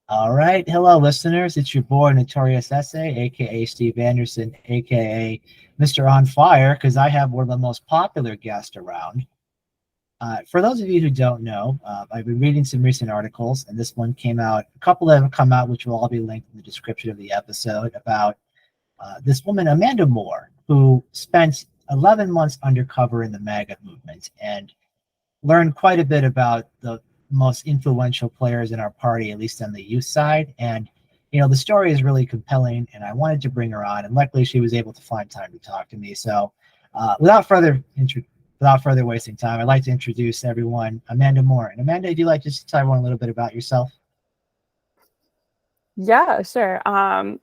All right. Hello, listeners. It's your boy, NotoriousSA, aka Steve Anderson, aka Mr. On Fire, because I have one of the most popular guests around. For those of you who don't know, I've been reading some recent articles, and this one came out, a couple that have come out, which will all be linked in the description of the episode, about this woman, Amanda Moore, who spent 11 months undercover in the MAGA movement and learned quite a bit about the most influential players in our party, at least on the youth side. And, the story is really compelling, and I wanted to bring her on. And luckily, she was able to find time to talk to me. So, without further wasting time, I'd like to introduce everyone, Amanda Moore. And Amanda, would you like just to tell everyone a little bit about yourself? Yeah, sure.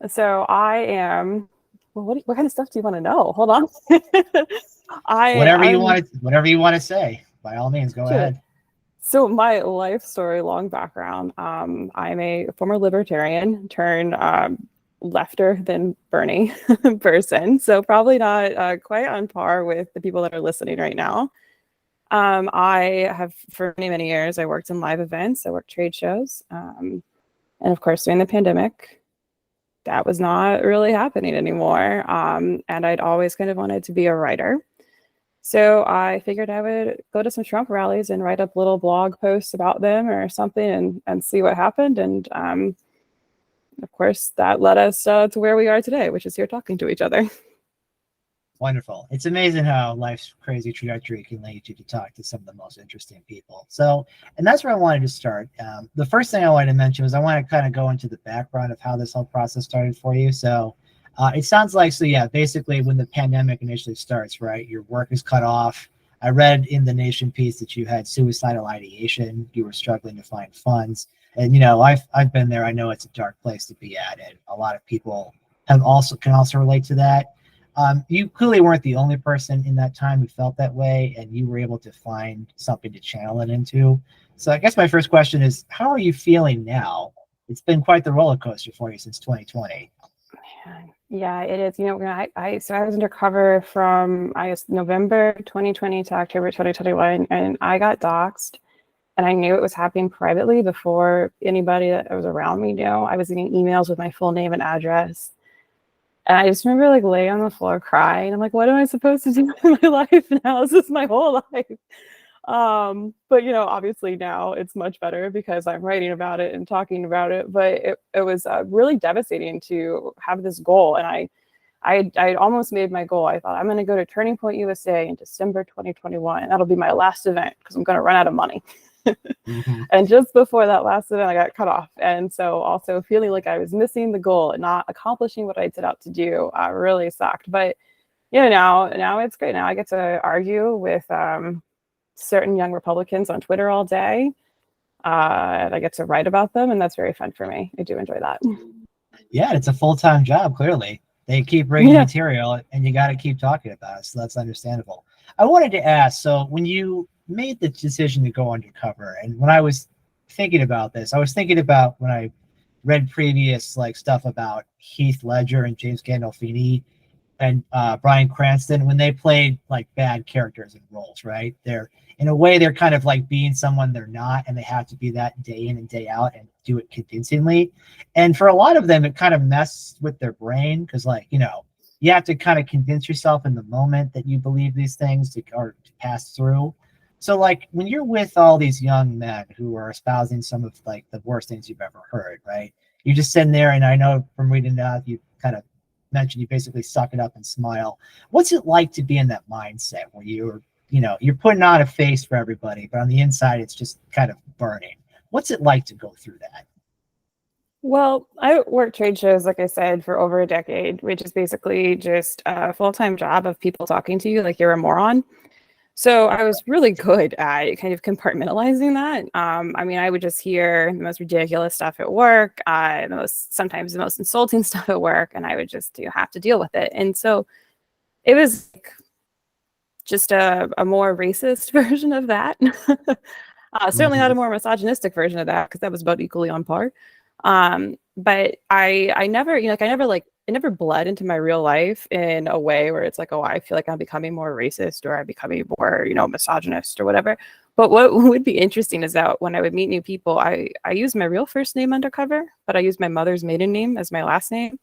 So I am. Well, what kind of stuff do you want to know? Hold on. Whatever you want to say. By all means, go Sure. ahead. So my life story, long background. I'm a former libertarian turned lefter than Bernie person. So probably not quite on par with the people that are listening right now. I have for many, many years, I worked in live events. I worked trade shows. And of course, during the pandemic, that was not really happening anymore. And I'd always kind of wanted to be a writer. So I figured I would go to some Trump rallies and write up little blog posts about them or something and see what happened. And of course, that led us to where we are today, which is here talking to each other. Wonderful. It's amazing how life's crazy trajectory can lead you to talk to some of the most interesting people. So, and that's where I wanted to start. The first thing I wanted to mention was I want to kind of go into the background of how this whole process started for you. So, it sounds like, so yeah, basically when the pandemic initially starts, right, your work is cut off. I read in the Nation piece that you had suicidal ideation. You were struggling to find funds. And, I've been there. I know it's a dark place to be at. And a lot of people can also relate to that. You clearly weren't the only person in that time who felt that way, and you were able to find something to channel it into. So I guess my first question is, how are you feeling now? It's been quite the roller coaster for you since 2020. Yeah, it is. So I was undercover from November 2020 to October 2021, and I got doxxed. And I knew it was happening privately before anybody that was around me knew. I was getting emails with my full name and address. And I just remember laying on the floor crying. I'm like, what am I supposed to do in my life now? This is my whole life. But obviously now it's much better because I'm writing about it and talking about it. But it was really devastating to have this goal. And I almost made my goal. I thought I'm going to go to Turning Point USA in December 2021. And that'll be my last event because I'm going to run out of money. Mm-hmm. And just before that last event, I got cut off. And so also feeling like I was missing the goal and not accomplishing what I set out to do really sucked. But now it's great. Now I get to argue with certain young Republicans on Twitter all day. And I get to write about them, and that's very fun for me. I do enjoy that. Yeah, it's a full-time job, clearly. They keep bringing material, and you got to keep talking about it, so that's understandable. I wanted to ask, so when you made the decision to go undercover, and when I was thinking about this, I was thinking about when I read previous stuff about Heath Ledger and James Gandolfini and Bryan Cranston, when they played bad characters and roles, right? They're in a way they're kind of being someone they're not, and they have to be that day in and day out and do it convincingly. And for a lot of them, it kind of messes with their brain because you have to kind of convince yourself in the moment that you believe these things to pass through. So when you're with all these young men who are espousing some of the worst things you've ever heard, right? You're just sitting there, and I know from reading that you kind of mentioned you basically suck it up and smile. What's it like to be in that mindset where you're putting on a face for everybody, but on the inside it's just kind of burning? What's it like to go through that? Well, I worked trade shows, like I said, for over a decade, which is basically just a full-time job of people talking to you like you're a moron. So I was really good at kind of compartmentalizing that. I would just hear the most ridiculous stuff at work, sometimes the most insulting stuff at work, and I would just have to deal with it. And so it was just a more racist version of that. Certainly not a more misogynistic version of that, because that was about equally on par. But I never, it never bled into my real life in a way where it's oh, I feel like I'm becoming more racist or I'm becoming more, misogynist or whatever. But what would be interesting is that when I would meet new people, I use my real first name Undercover, but I use my mother's maiden name as my last name.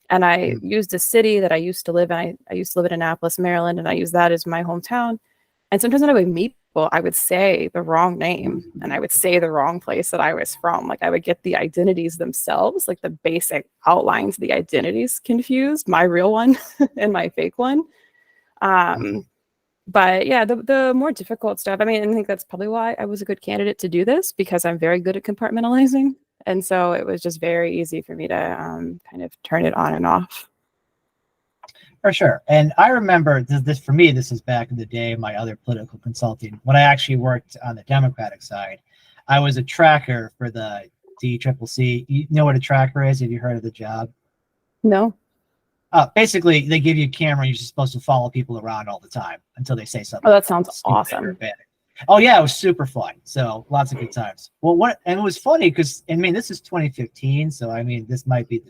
And I used a city that I used to live in. I used to live in Annapolis, Maryland, and I use that as my hometown. And sometimes when I would meet people, I would say the wrong name and I would say the wrong place that I was from. Like I would get the identities themselves, like the basic outlines, the identities confused, my real one and my fake one. But yeah, the more difficult stuff, I mean, I think that's probably why I was a good candidate to do this, because I'm very good at compartmentalizing. And so it was just very easy for me to kind of turn it on and off. For sure. And I remember this for me, this is back in the day, my other political consulting. When I actually worked on the Democratic side, I was a tracker for the DCCC. You know what a tracker is? Have you heard of the job? No. Basically, they give you a camera and you're just supposed to follow people around all the time until they say something. Oh, that sounds awesome. Oh, yeah, it was super fun. So lots of good times. Well, and it was funny because, I mean, this is 2015. So, I mean, this might be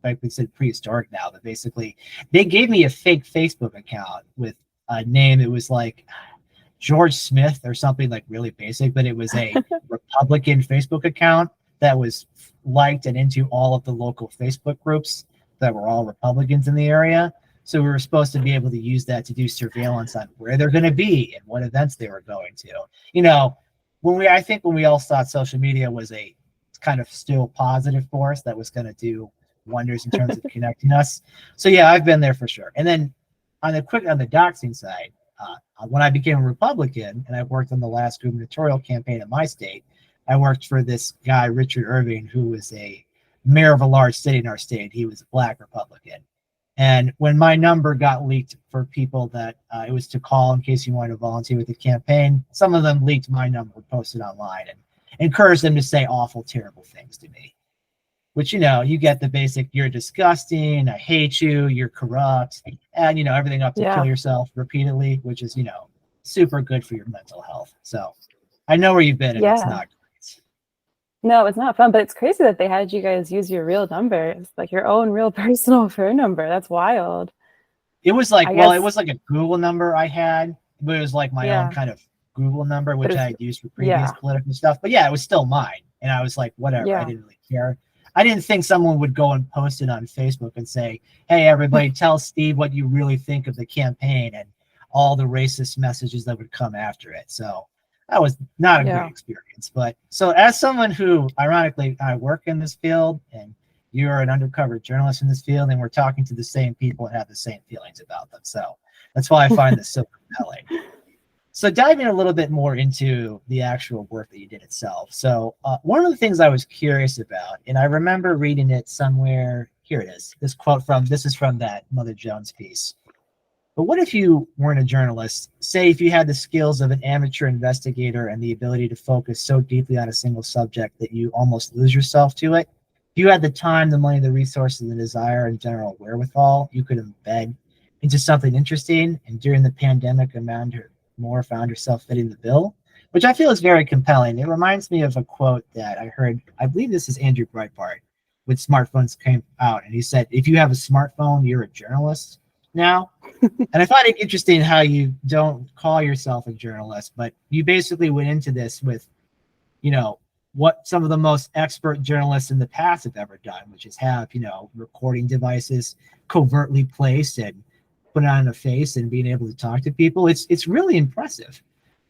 like we said, prehistoric now, but basically they gave me a fake Facebook account with a name. It was like George Smith or something like really basic, but it was a Republican Facebook account that was liked and into all of the local Facebook groups that were all Republicans in the area. So we were supposed to be able to use that to do surveillance on where they're going to be and what events they were going to. You know, I think when we all thought social media was a kind of still positive force that was going to do wonders in terms of connecting us. So yeah, I've been there for sure. And then on the doxing side, when I became a Republican and I worked on the last gubernatorial campaign in my state, I worked for this guy, Richard Irving, who was a mayor of a large city in our state. He was a Black Republican. And when my number got leaked for people that it was to call in case you wanted to volunteer with the campaign, some of them leaked my number, posted online, and encouraged them to say awful, terrible things to me. Which, you know, you get the basic, you're disgusting, I hate you, you're corrupt, and, you know, everything up to kill yourself repeatedly, which is, you know, super good for your mental health. So I know where you've been, and it's not great. No, it's not fun, but it's crazy that they had you guys use your real numbers, like your own real personal phone number. That's wild. It was like, well, it was like a Google number I had, but it was like my own kind of Google number, which I had used for previous political stuff. But yeah, it was still mine. And I was like, whatever, I didn't really care. I didn't think someone would go and post it on Facebook and say, hey, everybody, tell Steve what you really think of the campaign and all the racist messages that would come after it. So that was not a great experience. But so as someone who, ironically, I work in this field and you're an undercover journalist in this field, and we're talking to the same people and have the same feelings about them. So that's why I find this so compelling. So diving a little bit more into the actual work that you did itself. So one of the things I was curious about, and I remember reading it somewhere, here it is, this is from that Mother Jones piece. But what if you weren't a journalist? Say if you had the skills of an amateur investigator and the ability to focus so deeply on a single subject that you almost lose yourself to it. If you had the time, the money, the resources, the desire, and general wherewithal, you could embed into something interesting. And during the pandemic, Amanda Moore found herself fitting the bill, which I feel is very compelling. It reminds me of a quote that I heard, I believe this is Andrew Breitbart, when smartphones came out, and he said, if you have a smartphone, you're a journalist now. And I find it interesting how you don't call yourself a journalist, but you basically went into this with, you know, what some of the most expert journalists in the past have ever done, which is have, you know, recording devices covertly placed and put on a face and being able to talk to people. It's really impressive.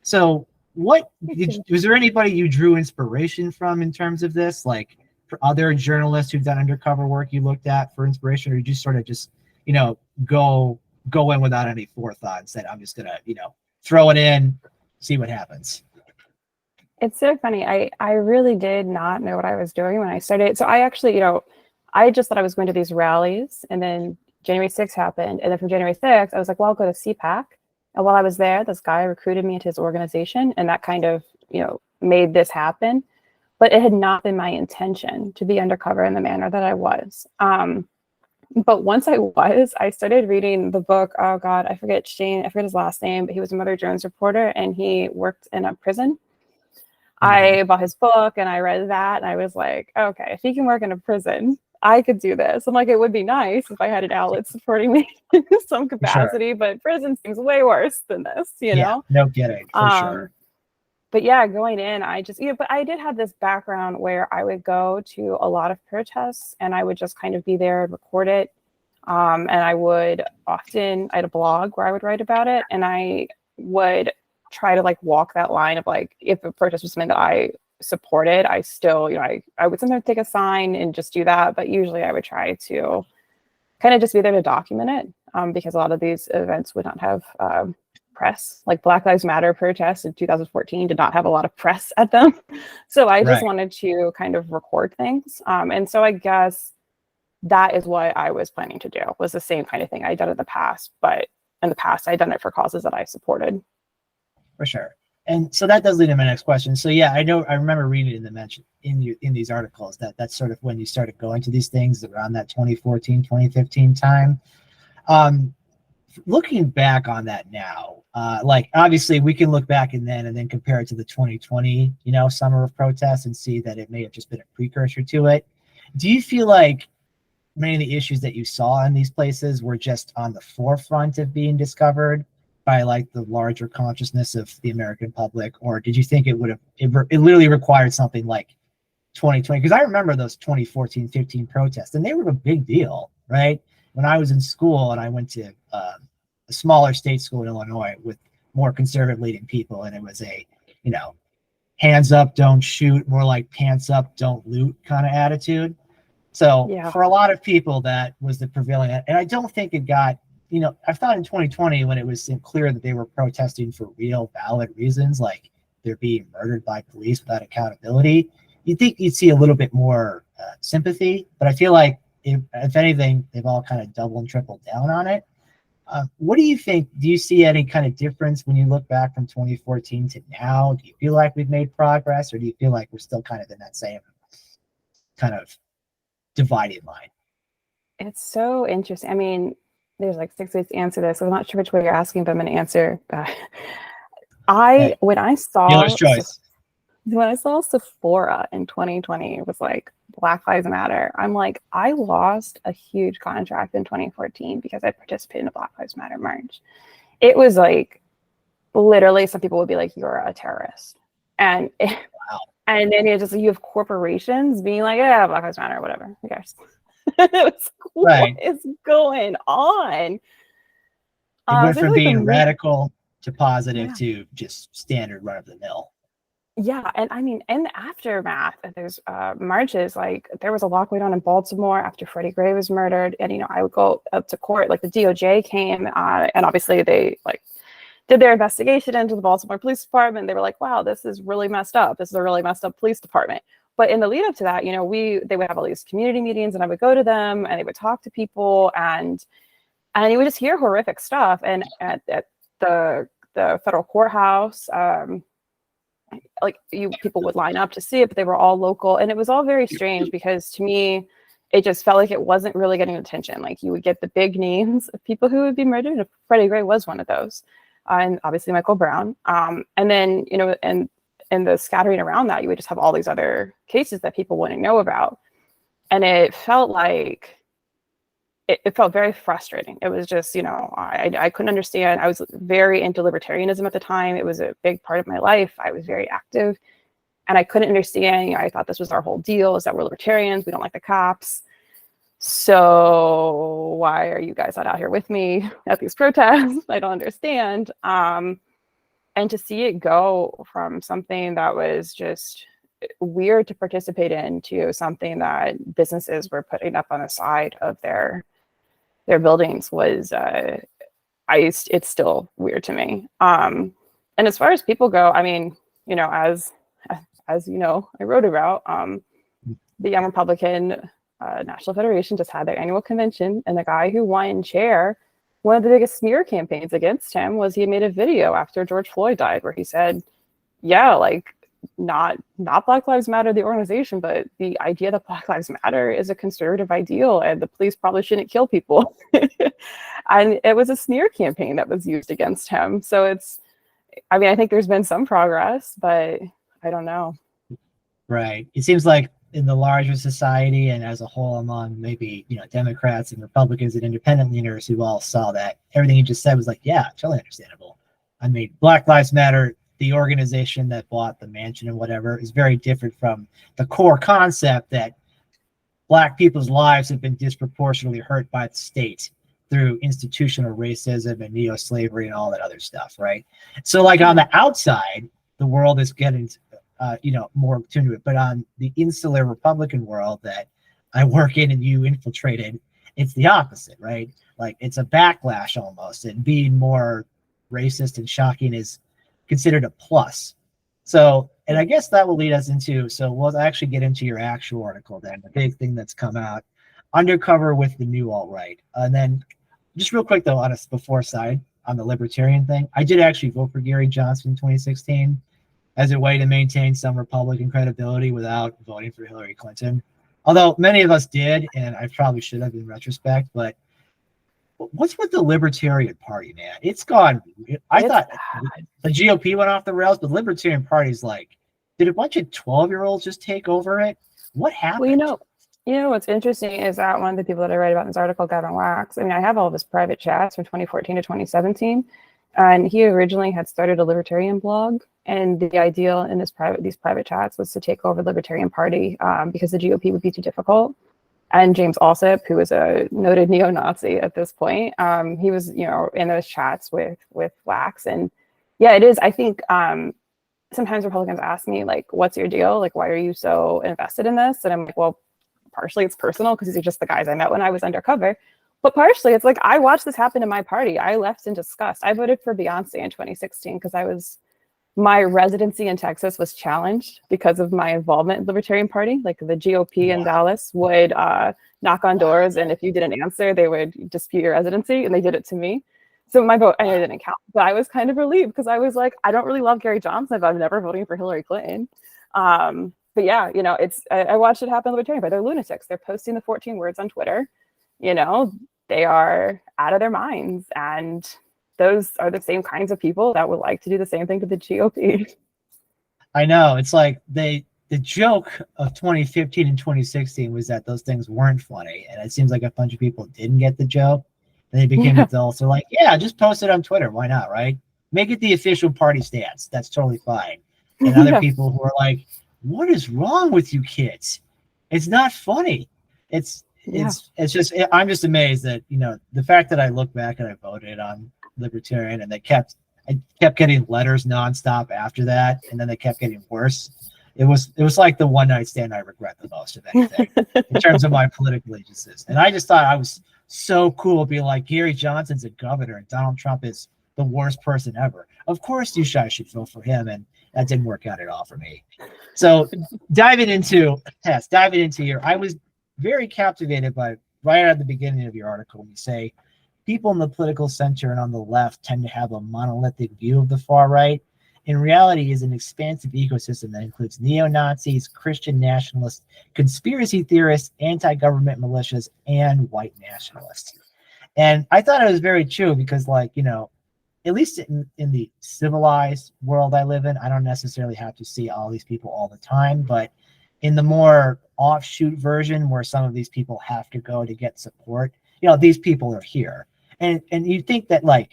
So was there anybody you drew inspiration from in terms of this? Like for other journalists who've done undercover work you looked at for inspiration, or you just sort of just, you know, go in without any forethought and said, I'm just gonna, you know, throw it in, see what happens? It's so funny. I really did not know what I was doing when I started. So I actually, you know, I just thought I was going to these rallies, and then January 6th happened. And then from January 6th, I was like, well, I'll go to CPAC. And while I was there, this guy recruited me into his organization, and that kind of, you know, made this happen. But it had not been my intention to be undercover in the manner that I was. But once I started reading the book. Oh God, I forget his last name, but he was a Mother Jones reporter, and he worked in a prison. I bought his book and I read that, and I was like, okay, if he can work in a prison, I could do this. I'm like, it would be nice if I had an outlet supporting me in some capacity, but prison seems way worse than this, you know? No kidding, for sure. but yeah, going in, I just, but I did have this background where I would go to a lot of protests and I would just kind of be there and record it. And I had a blog where I would write about it, and I would try to like walk that line of like, if a protest was something that I supported, I still, I would sometimes take a sign and just do that. But usually I would try to kind of just be there to document it, because a lot of these events would not have press. Like Black Lives Matter protests in 2014 did not have a lot of press at them. So I just wanted to kind of record things. And so I guess that is what I was planning to do, was the same kind of thing I'd done in the past, but in the past I'd done it for causes that I supported. For sure. And so that does lead to my next question. So yeah, I remember reading in the mention in these articles that that's sort of when you started going to these things around that 2014, 2015 time. Looking back on that now, like obviously we can look back and then compare it to the 2020, summer of protests and see that it may have just been a precursor to it. Do you feel like many of the issues that you saw in these places were just on the forefront of being discovered by like the larger consciousness of the American public, or did you think it literally required something like 2020? Because I remember those 2014, 15 protests, and they were a big deal, right? When I was in school and I went to a smaller state school in Illinois with more conservative leading people, and it was a, hands up, don't shoot, more like pants up, don't loot kind of attitude. So for a lot of people, that was the prevailing, and I don't think it got, I thought in 2020 when it was clear that they were protesting for real, valid reasons, like they're being murdered by police without accountability, you'd think you'd see a little bit more sympathy. But I feel like if anything, they've all kind of doubled and tripled down on it. What do you think? Do you see any kind of difference when you look back from 2014 to now? Do you feel like we've made progress, or do you feel like we're still kind of in that same kind of divided line? It's so interesting. I mean, there's like 6 ways to answer this. I'm not sure which way you're asking, but I'm going to answer. When I saw Sephora in 2020, it was like Black Lives Matter. I'm like, I lost a huge contract in 2014 because I participated in a Black Lives Matter march. It was like, literally, some people would be like, "You're a terrorist," and and then you have corporations being like, "Yeah, Black Lives Matter, whatever, who cares." What is going on? It went from being radical to positive to just standard run of the mill. Yeah, and I mean, in the aftermath of those marches, like there was a lot going on in Baltimore after Freddie Gray was murdered, and I would go up to court. Like the DOJ came, and obviously they like did their investigation into the Baltimore Police Department. They were like, "Wow, this is really messed up. This is a really messed up police department." But in the lead up to that, they would have all these community meetings, and I would go to them, and they would talk to people, and you would just hear horrific stuff. And at the federal courthouse, people would line up to see it, but they were all local, and it was all very strange because to me, it just felt like it wasn't really getting attention. Like you would get the big names of people who would be murdered, and Freddie Gray was one of those, and obviously Michael Brown, and then and the scattering around that, you would just have all these other cases that people wouldn't know about. And it felt like, it felt very frustrating. It was just, I couldn't understand. I was very into libertarianism at the time. It was a big part of my life. I was very active, and I couldn't understand. I thought this was our whole deal, is that we're libertarians. We don't like the cops. So why are you guys not out here with me at these protests? I don't understand. And to see it go from something that was just weird to participate in to something that businesses were putting up on the side of their buildings was, it's still weird to me. And as far as people go, I mean, as I wrote about, the Young Republican National Federation just had their annual convention, and the guy who won chair, one of the biggest smear campaigns against him was he made a video after George Floyd died where he said, yeah, like not Black Lives Matter, the organization, but the idea that Black Lives Matter is a conservative ideal and the police probably shouldn't kill people. And it was a smear campaign that was used against him. So I think there's been some progress, but I don't know. Right. It seems like in the larger society and as a whole among maybe, Democrats and Republicans and independent leaders who all saw that, everything you just said was like, yeah, totally understandable. I mean, Black Lives Matter, the organization that bought the mansion and whatever is very different from the core concept that Black people's lives have been disproportionately hurt by the state through institutional racism and neo-slavery and all that other stuff, right? So like on the outside, the world is getting more tuned to it, but on the insular Republican world that I work in and you infiltrated, it's the opposite, right? Like it's a backlash almost, and being more racist and shocking is considered a plus. So, and I guess that will lead us into, so we'll actually get into your actual article then, the big thing that's come out, Undercover with the New Alt-Right. And then just real quick though, on a before side, on the libertarian thing, I did actually vote for Gary Johnson in 2016 as a way to maintain some Republican credibility without voting for Hillary Clinton. Although many of us did, and I probably should have in retrospect, but what's with the Libertarian Party, man? It's gone. I thought the GOP went off the rails, but the Libertarian Party's like, did a bunch of 12-year-olds just take over it? What happened? Well, what's interesting is that one of the people that I write about in this article, Gavin Wax, I mean, I have all of his private chats from 2014 to 2017, and he originally had started a libertarian blog, and the ideal in these private chats was to take over the Libertarian Party because the GOP would be too difficult. And James Alsop, who is a noted neo-Nazi at this point, he was, in those chats with Wax. And yeah, it is. I think sometimes Republicans ask me, like, what's your deal? Like, why are you so invested in this? And I'm like, well, partially it's personal because these are just the guys I met when I was undercover. But partially it's like, I watched this happen in my party. I left in disgust. I voted for Beyonce in 2016 because my residency in Texas was challenged because of my involvement in the Libertarian Party. Like the GOP in Dallas would knock on doors, and if you didn't answer, they would dispute your residency, and they did it to me. So my vote, I know, didn't count, but I was kind of relieved because I was like, I don't really love Gary Johnson, but I'm never voting for Hillary Clinton. But yeah, I watched it happen in the Libertarian Party. They're lunatics. They're posting the 14 words on Twitter. They are out of their minds, and those are the same kinds of people that would like to do the same thing to the GOP. I know. It's like the joke of 2015 and 2016 was that those things weren't funny. And it seems like a bunch of people didn't get the joke. And they became adults. They're like, yeah, just post it on Twitter. Why not, right? Make it the official party stance. That's totally fine. And other people who are like, what is wrong with you kids? It's not funny. It's just, I'm just amazed that, the fact that I look back and I voted on Libertarian, and I kept getting letters nonstop after that, and then they kept getting worse. It was like the one night stand I regret the most of anything in terms of my political allegiances. And I just thought I was so cool being like, Gary Johnson's a governor and Donald Trump is the worst person ever. Of course you guys should vote for him, and that didn't work out at all for me. So diving into your, I was very captivated by right at the beginning of your article when you say people in the political center and on the left tend to have a monolithic view of the far right. In reality, is an expansive ecosystem that includes neo-Nazis, Christian nationalists, conspiracy theorists, anti-government militias, and white nationalists. And I thought it was very true because, at least in the civilized world I live in, I don't necessarily have to see all these people all the time, but in the more offshoot version where some of these people have to go to get support, these people are here. And you think that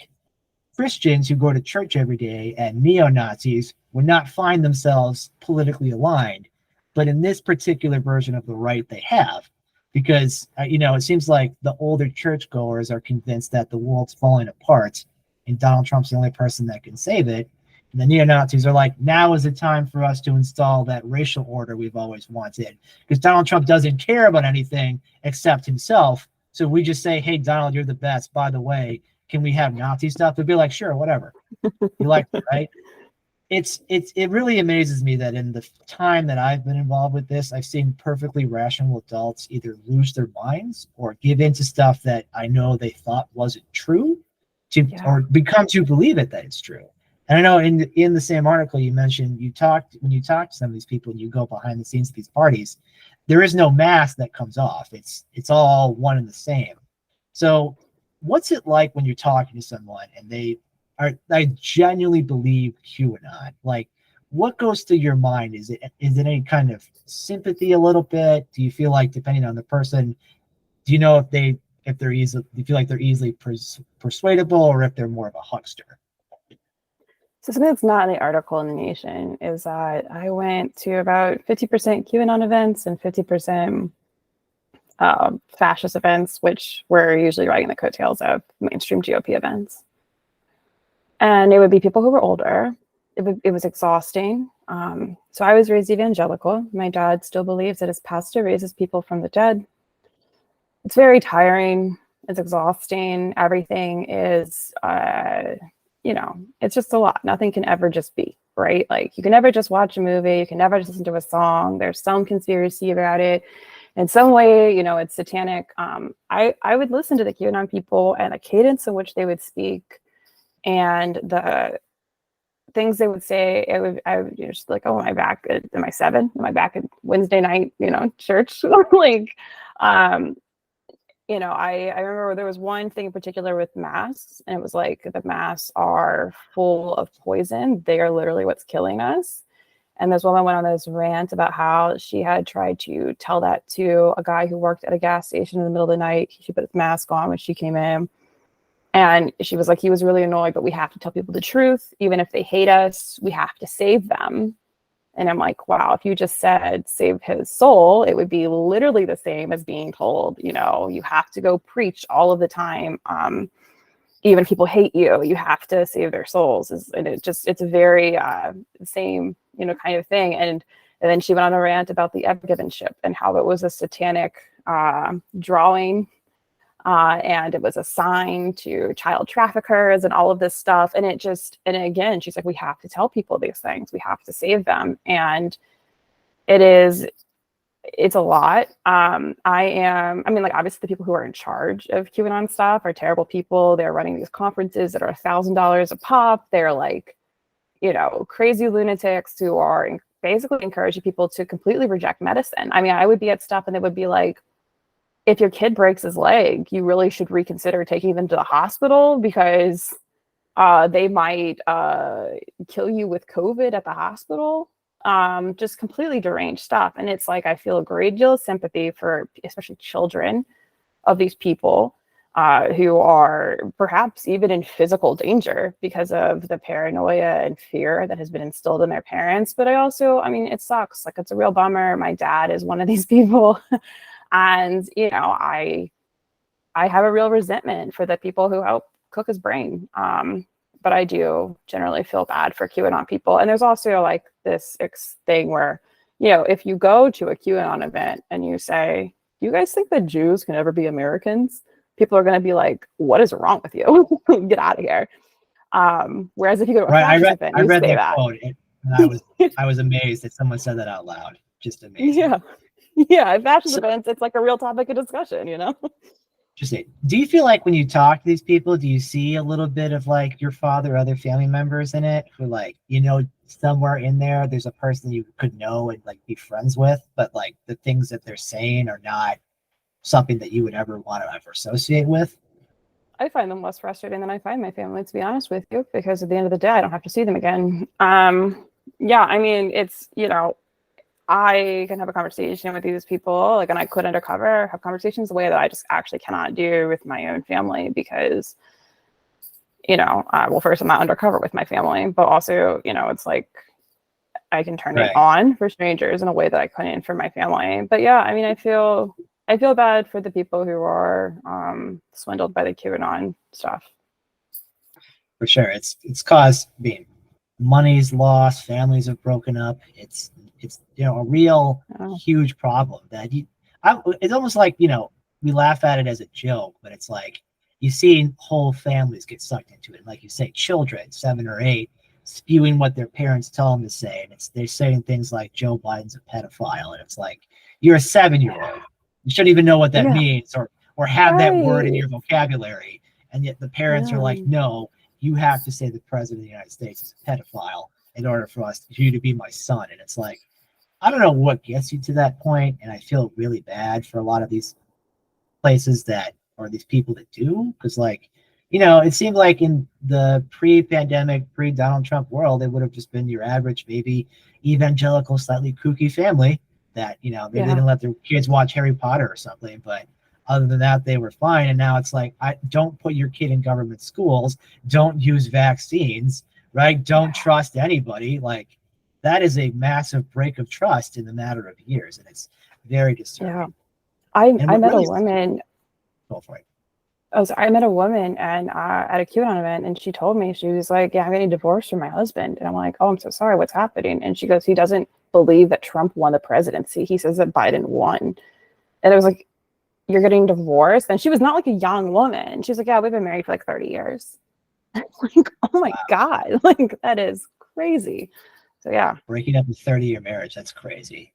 Christians who go to church every day and neo-Nazis would not find themselves politically aligned, but in this particular version of the right, they have, because it seems like the older churchgoers are convinced that the world's falling apart and Donald Trump's the only person that can save it. And the neo-Nazis are like, now is the time for us to install that racial order we've always wanted, because Donald Trump doesn't care about anything except himself. So we just say, hey, Donald, you're the best. By the way, can we have Nazi stuff? They'll be like, sure, whatever. You like it, right? It really amazes me that in the time that I've been involved with this, I've seen perfectly rational adults either lose their minds or give into stuff that I know they thought wasn't true or become to believe it that it's true. And I know in the same article you mentioned, when you talk to some of these people and you go behind the scenes of these parties, there is no mask that comes off. It's all one and the same. So what's it like when you're talking to someone and I genuinely believe QAnon? Like, what goes through your mind? Is it any kind of sympathy a little bit? Do you feel like, depending on the person, do you know if they're easily, do you feel like they're easily persuadable, or if they're more of a huckster? So something that's not in the article in the Nation is that I went to about 50% QAnon events and 50% fascist events, which were usually riding the coattails of mainstream GOP events. And it would be people who were older. It was exhausting. So I was raised evangelical. My dad still believes that his pastor raises people from the dead. It's very tiring. It's exhausting. Everything is, it's just a lot. Nothing can ever just be, right? Like you can never just watch a movie. You can never just listen to a song. There's some conspiracy about it. In some way, it's satanic. I would listen to the QAnon people and the cadence in which they would speak and the things they would say. I would just like, oh, am I back? Am I 7? Am I back at Wednesday night, church? Like, I remember there was one thing in particular with masks, and it was like the masks are full of poison. They are literally what's killing us. And this woman went on this rant about how she had tried to tell that to a guy who worked at a gas station in the middle of the night. She put his mask on when she came in. And she was like, he was really annoyed, but we have to tell people the truth. Even if they hate us, we have to save them. And I'm like, wow, if you just said save his soul, it would be literally the same as being told, you have to go preach all of the time. Even if people hate you, you have to save their souls. And it's a very same, kind of thing. And then she went on a rant about the Epigiven ship and how it was a satanic drawing. And it was a sign to child traffickers and all of this stuff. And again, she's like, we have to tell people these things. We have to save them. And it's a lot. Obviously the people who are in charge of QAnon stuff are terrible people. They're running these conferences that are $1,000 a pop. They're like, crazy lunatics who are basically encouraging people to completely reject medicine. I mean, I would be at stuff and they would be like, if your kid breaks his leg, you really should reconsider taking them to the hospital because they might kill you with COVID at the hospital. Just completely deranged stuff. And it's like, I feel a great deal of sympathy for especially children of these people who are perhaps even in physical danger because of the paranoia and fear that has been instilled in their parents. But it sucks. Like, it's a real bummer. My dad is one of these people. And, I have a real resentment for the people who help cook his brain. But I do generally feel bad for QAnon people. And there's also like this thing where, if you go to a QAnon event and you say, you guys think that Jews can ever be Americans? People are going to be like, what is wrong with you? Get out of here. Whereas if you go to a fascist event, I read say that quote and I was amazed that someone said that out loud. Just amazing. Yeah. Fascist events, it's like a real topic of discussion, Just do you feel like when you talk to these people, do you see a little bit of like your father or other family members in it who like, somewhere in there, there's a person you could know and like be friends with, but like the things that they're saying are not something that you would ever want to ever associate with? I find them less frustrating than I find my family, to be honest with you, because at the end of the day, I don't have to see them again. It's, I can have a conversation with these people, like, and I could undercover, have conversations the way that I just actually cannot do with my own family because, first, I'm not undercover with my family, but also, it's like I can turn it on for strangers in a way that I couldn't for my family. But yeah, I feel bad for the people who are swindled by the QAnon stuff. For sure, it's caused money's lost, families have broken up. It's a real huge problem that it's almost like, we laugh at it as a joke, but it's like you see whole families get sucked into it. Like you say, children 7 or 8 spewing what their parents tell them to say, and they're saying things like Joe Biden's a pedophile, and it's like, you're a 7-year-old, you shouldn't even know what that means or have that word in your vocabulary, and yet the parents are like, no, you have to say the president of the United States is a pedophile in order for you to be my son. And it's like, I don't know what gets you to that point, and I feel really bad for a lot of these places or these people that do, because like, it seemed like in the pre-pandemic, pre-Donald Trump world, it would have just been your average, maybe evangelical, slightly kooky family that, maybe they didn't let their kids watch Harry Potter or something, but other than that, they were fine. And now it's like, don't put your kid in government schools, don't use vaccines, right? Don't trust anybody. Like, that is a massive break of trust in the matter of years, and it's very disturbing. Yeah. I what met a really woman. go for it. Oh, so I met a woman and at a QAnon event, and she told me, she was like, "Yeah, I'm getting divorced from my husband." And I'm like, "Oh, I'm so sorry. What's happening?" And she goes, "He doesn't believe that Trump won the presidency. He says that Biden won." And I was like, "You're getting divorced?" And she was not like a young woman. She's like, "Yeah, we've been married for like 30 years." I'm like, "Oh my God, like that is crazy." So yeah, Breaking up a 30-year marriage, that's crazy.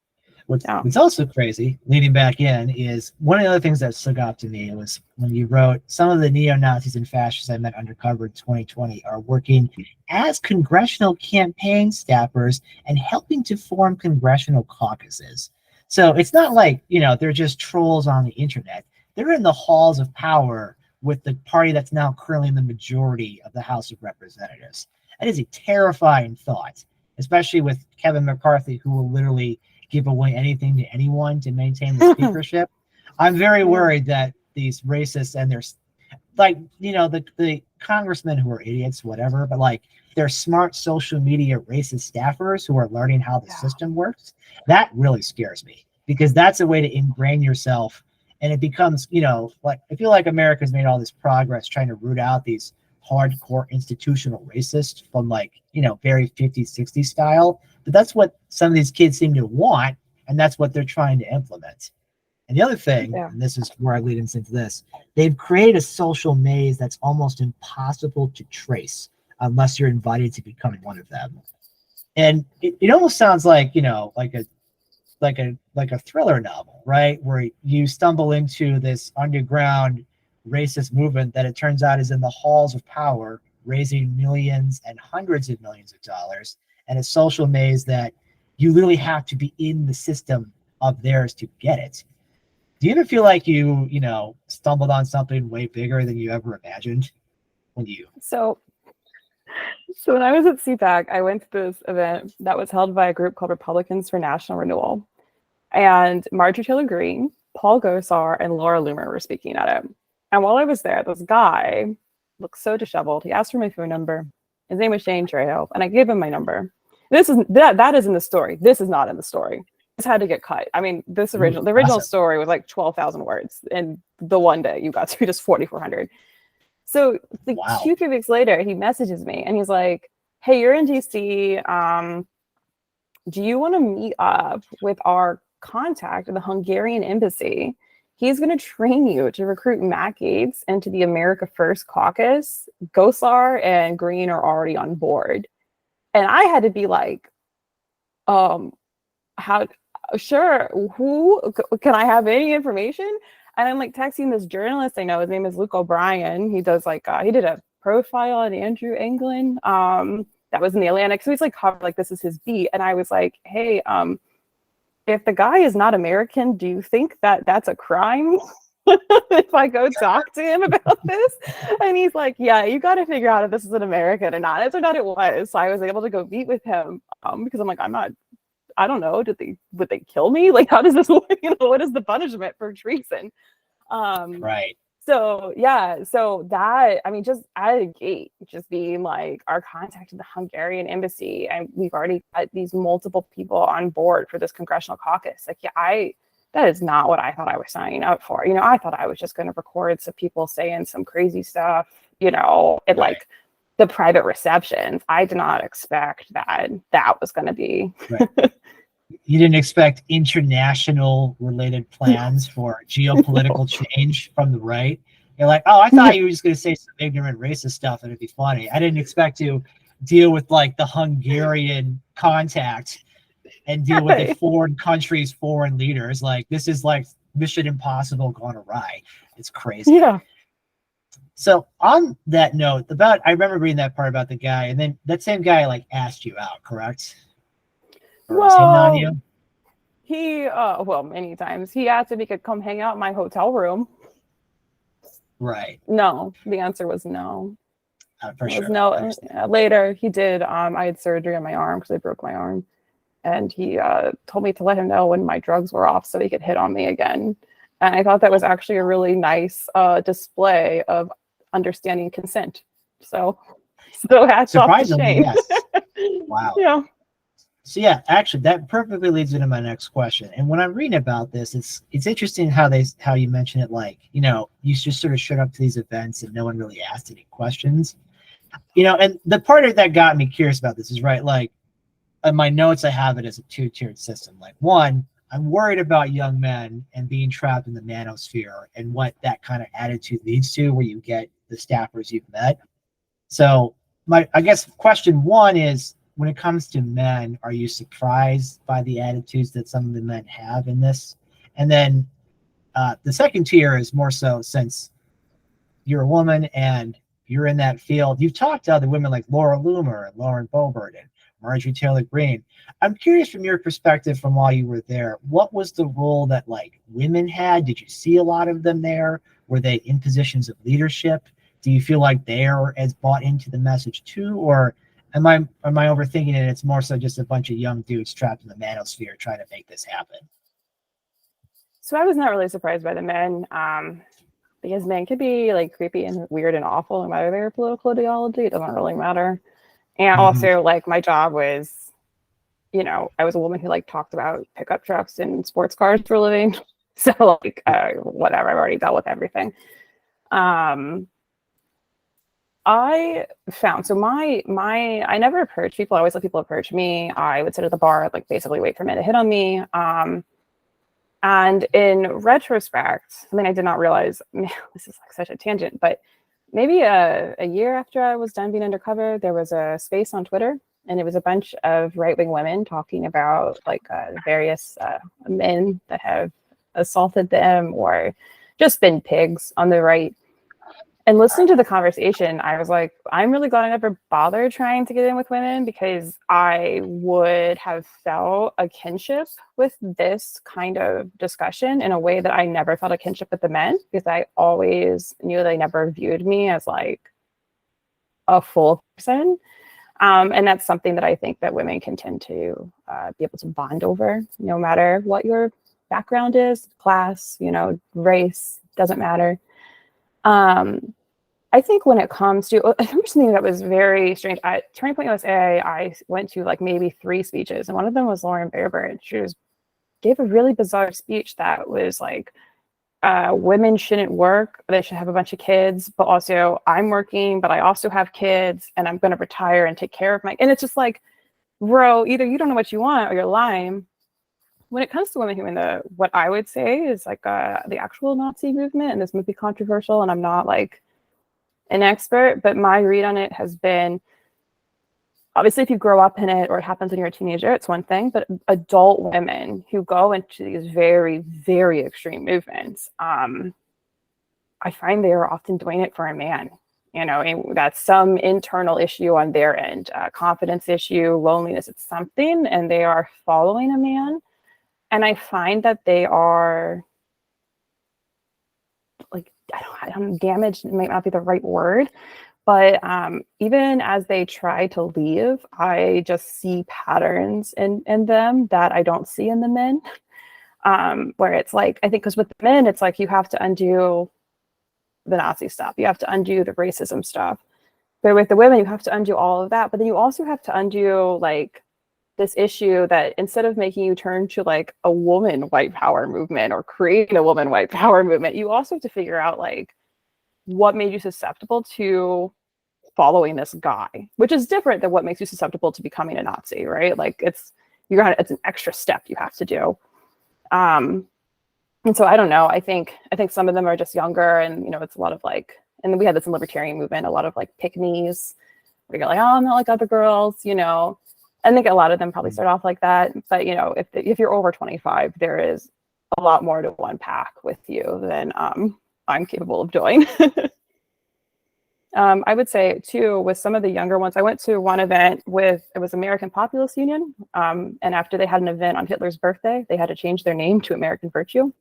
yeah, What's also crazy, leading back in, is one of the other things that stuck out to me was when you wrote, some of the neo-Nazis and fascists I met undercover in 2020 are working as congressional campaign staffers and helping to form congressional caucuses. So it's not like, they're just trolls on the internet. They're in the halls of power with the party that's now currently in the majority of the House of Representatives. That is a terrifying thought, especially with Kevin McCarthy, who will literally give away anything to anyone to maintain the speakership. I'm very worried that these racists and there's like, the congressmen who are idiots, whatever, but like they're smart social media racist staffers who are learning how the system works. That really scares me, because that's a way to ingrain yourself. And it becomes, like, I feel like America's made all this progress trying to root out these hardcore institutional racists from, like, very 50s, 60s style. But that's what some of these kids seem to want, and that's what they're trying to implement. And the other thing, and this is where I lead into this, they've created a social maze that's almost impossible to trace unless you're invited to become one of them. And it almost sounds like, like a thriller novel, right? Where you stumble into this underground racist movement that it turns out is in the halls of power, raising millions and hundreds of millions of dollars, and a social maze that you literally have to be in the system of theirs to get it. Do you ever feel like you stumbled on something way bigger than you ever imagined when you? So when I was at CPAC, I went to this event that was held by a group called Republicans for National Renewal. And Marjorie Taylor Greene, Paul Gosar, and Laura Loomer were speaking at it. And while I was there, this guy looked so disheveled. He asked for my phone number. His name was Shane Trejo, and I gave him my number. That is in the story. This is not in the story. This had to get cut. I mean, the original story was like 12,000 words, and the one day you got to just 4,400. So like 2-3 weeks later, he messages me and he's like, "Hey, you're in DC. Do you want to meet up with our contact at the Hungarian embassy? He's going to train you to recruit Matt Gaetz into the America First caucus. Gosar and Green are already on board." And I had to be like, how, sure, who, can I have any information? And I'm like texting this journalist I know, his name is Luke O'Brien. He does like, he did a profile on Andrew Anglin that was in the Atlantic. So he's like covered, like this is his beat. And I was like, "Hey, if the guy is not American, do you think that that's a crime if I go talk to him about this?" And he's like, "Yeah, you got to figure out if this is an American or not." It turned out it was. So I was able to go meet with him because I'm like, I don't know. Would they kill me? Like, how does this work? What is the punishment for treason? Right. So yeah, so that, I mean, just out of the gate, just being like, our contact at the Hungarian embassy, and we've already got these multiple people on board for this congressional caucus. Like, yeah, that is not what I thought I was signing up for. I thought I was just going to record some people saying some crazy stuff, at like the private receptions. I did not expect that was going to be. Right. You didn't expect international related plans for geopolitical change from the right. You're like, "Oh, I thought you were just going to say some ignorant racist stuff and it'd be funny. I didn't expect to deal with like the Hungarian contact and deal with a foreign country's foreign leaders. Like, this is like Mission Impossible gone awry. It's crazy." Yeah. So on that note, I remember reading that part about the guy, and then that same guy like asked you out, correct? Or was hitting on you? He, many times. He asked if he could come hang out in my hotel room. Right. No, the answer was no. For sure. No. Later, he did. I had surgery on my arm because I broke my arm, and he told me to let him know when my drugs were off so he could hit on me again. And I thought that was actually a really nice display of understanding consent. So So hats off to Surprisingly, Shane. yes. Wow. Yeah. So yeah, actually, that perfectly leads into my next question. And when I'm reading about this, it's interesting how you mention it. Like, you know, you just sort of showed up to these events and no one really asked any questions. You know, and the part of that got me curious about this is right. Like, in my notes, I have it as a two-tiered system. Like, one, I'm worried about young men and being trapped in the manosphere and what that kind of attitude leads to, where you get the staffers you've met. So I guess question one is, when it comes to men, are you surprised by the attitudes that some of the men have in this? And then the second tier is more so, since you're a woman and you're in that field, you've talked to other women like Laura Loomer and Lauren Boebert and Marjorie Taylor Greene. I'm curious, from your perspective, from while you were there, what was the role that like women had? Did you see a lot of them there? Were they in positions of leadership? Do you feel like they're as bought into the message too, or am I overthinking it? It's more so just a bunch of young dudes trapped in the manosphere trying to make this happen. So I was not really surprised by the men, because men could be like creepy and weird and awful no matter their political ideology. It doesn't really matter. And also, like, my job was, you know, I was a woman who like talked about pickup trucks and sports cars for a living. So like, whatever, I've already dealt with everything. I found, so I never approach people. I always let people approach me. I would sit at the bar, like basically wait for men to hit on me. And in retrospect, something I did not realize, man, this is like such a tangent, but maybe a year after I was done being undercover, there was a space on Twitter, and it was a bunch of right-wing women talking about like various men that have assaulted them or just been pigs on the right. And listening to the conversation, I was like, I'm really glad I never bothered trying to get in with women, because I would have felt a kinship with this kind of discussion in a way that I never felt a kinship with the men, because I always knew they never viewed me as like a full person. And that's something that I think that women can tend to be able to bond over, no matter what your background is, class, you know, race, doesn't matter. I think when it comes to, I remember something that was very strange. At Turning Point USA, I went to like maybe 3 speeches, and one of them was Lauren Boebert. She gave a really bizarre speech that was like, women shouldn't work, they should have a bunch of kids, but also I'm working, but I also have kids, and I'm going to retire and take care of and it's just like, bro, either you don't know what you want or you're lying. When it comes to women who in what I would say is like the actual Nazi movement, and this might be controversial, and I'm not like an expert, but my read on it has been, obviously if you grow up in it or it happens when you're a teenager, it's one thing, but adult women who go into these very, very extreme movements, I find they are often doing it for a man. You know, and that's some internal issue on their end, confidence issue, loneliness, it's something, and they are following a man. And I find that they are like, I don't damaged, might not be the right word, but even as they try to leave, I just see patterns in them that I don't see in the men. Where it's like, I think because with the men, it's like you have to undo the Nazi stuff, you have to undo the racism stuff. But with the women, you have to undo all of that. But then you also have to undo like this issue that instead of making you turn to like a woman white power movement or creating a woman white power movement, you also have to figure out like what made you susceptible to following this guy, which is different than what makes you susceptible to becoming a Nazi, right? Like it's an extra step you have to do. And so I don't know. I think some of them are just younger, and you know, it's a lot of like, and then we had this in libertarian movement, a lot of like pick-me's, where you're like, oh, I'm not like other girls, you know. I think a lot of them probably start off like that, but you know, if you're over 25, there is a lot more to unpack with you than I'm capable of doing. I would say too, with some of the younger ones, I went to one event it was American Populist Union, and after they had an event on Hitler's birthday, they had to change their name to American Virtue.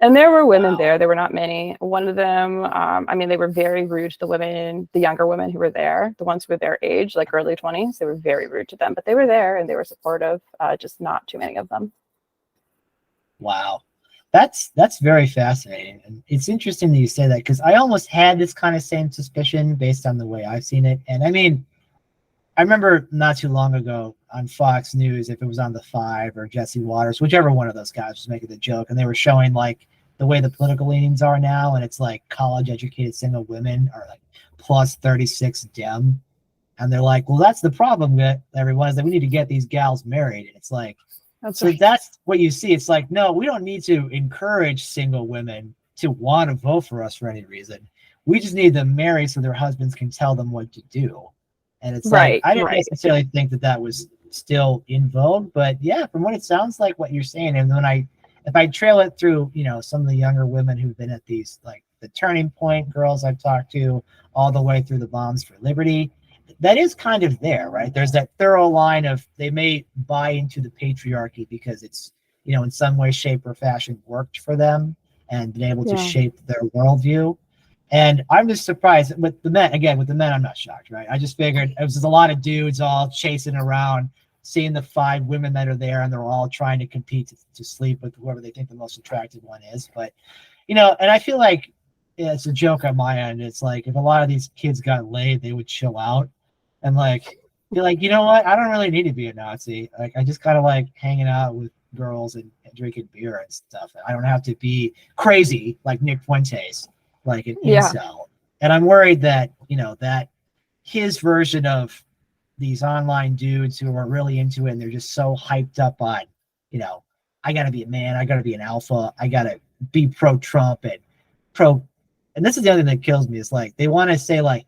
And there were women there. There were not many. One of them, I mean, they were very rude to the women, the younger women who were there, the ones who were their age, like early 20s. They were very rude to them, but they were there and they were supportive, just not too many of them. Wow. That's very fascinating, and it's interesting that you say that, because I almost had this kind of same suspicion based on the way I've seen it. And I mean, I remember not too long ago on Fox News, if it was on the Five or Jesse Waters, whichever one of those guys was making the joke, and they were showing like the way the political leanings are now, and it's like college educated single women are like plus 36 Dem, and they're like, well, that's the problem with everyone, is that we need to get these gals married. And it's like, That's so right. that's what you see. It's like, no, we don't need to encourage single women to want to vote for us for any reason. We just need them married so their husbands can tell them what to do. And it's like, Right, I didn't right. necessarily think that that was still in vogue, but yeah, from what it sounds like, what you're saying, and when if I trail it through, some of the younger women who've been at these, like the Turning Point girls I've talked to, all the way through the Moms for Liberty, that is kind of there, right? There's that thorough line of, they may buy into the patriarchy because it's, in some way, shape, or fashion worked for them and been able to Yeah. shape their worldview. And I'm just surprised with the men. Again, with the men, I'm not shocked, right? I just figured it was just a lot of dudes all chasing around, seeing the 5 women that are there, and they're all trying to compete to sleep with whoever they think the most attractive one is. But, and I feel like, it's a joke on my end. It's like, if a lot of these kids got laid, they would chill out and like be like, you know what? I don't really need to be a Nazi. Like, I just kind of like hanging out with girls and drinking beer and stuff. I don't have to be crazy like Nick Fuentes, like an Yeah. incel. And I'm worried that, that his version of these online dudes who are really into it, and they're just so hyped up on, I got to be a man, I got to be an alpha, I got to be pro Trump and pro. And this is the other thing that kills me, is like, they want to say, like,